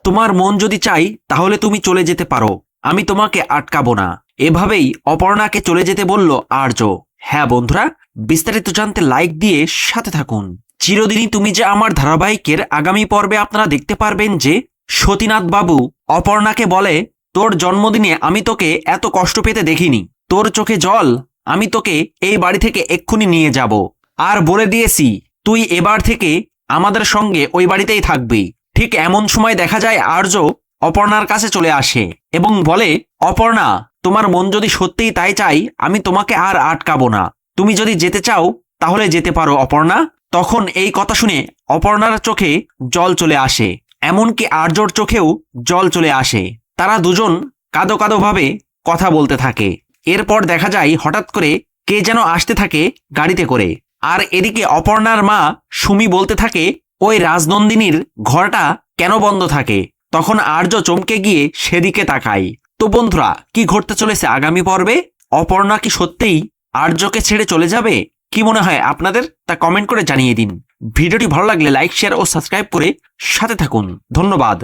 তোমার মন যদি চাই তাহলে তুমি চলে যেতে পারো, আমি তোমাকে আটকাবো না। এভাবেই অপর্ণাকে চলে যেতে বলল আর্য। হ্যাঁ বন্ধুরা, বিস্তারিত জানতে লাইক দিয়ে সাথে থাকুন। চিরদিনই তুমি যে আমার ধারাবাহিকের আগামী পর্বে আপনারা দেখতে পারবেন যে সতীনাথ বাবু অপর্ণাকে বলে, তোর জন্মদিনে আমি তোকে এত কষ্ট পেতে দেখিনি, তোর চোখে জল, আমি তোকে এই বাড়ি থেকে এক্ষুনি নিয়ে যাব, আর বলে দিয়েছি তুই এবার থেকে আমাদের সঙ্গে ওই বাড়িতেই থাকবি। ঠিক এমন সময় দেখা যায় আর্য অপর্ণার কাছে চলে আসে এবং বলে, অপর্ণা, তোমার মন যদি সত্যিই তাই চাই, আমি তোমাকে আর আটকাবো না, তুমি যদি যেতে চাও তাহলে যেতে পারো অপর্ণা। তখন এই কথা শুনে অপর্ণার চোখে জল চলে আসে, এমনকি আর্যর চোখেও জল চলে আসে। তারা দুজন কাঁদো কাঁদো ভাবে কথা বলতে থাকে। এরপর দেখা যায় হঠাৎ করে কে যেন আসতে থাকে গাড়িতে করে, আর এদিকে অপর্ণার মা সুমি বলতে থাকে, ওই রাজনন্দিনীর ঘরটা কেন বন্ধ থাকে? তখন আর্য চমকে গিয়ে সেদিকে তাকায়। তো বন্ধুরা, কি ঘটতে চলেছে আগামী পর্বে? অপর্ণা কি সত্যিই আর্যকে ছেড়ে চলে যাবে? কি মনে হয় আপনাদের, তা কমেন্ট করে জানিয়ে দিন। ভিডিওটি ভালো লাগলে লাইক, শেয়ার ও সাবস্ক্রাইব করে সাথে থাকুন। ধন্যবাদ।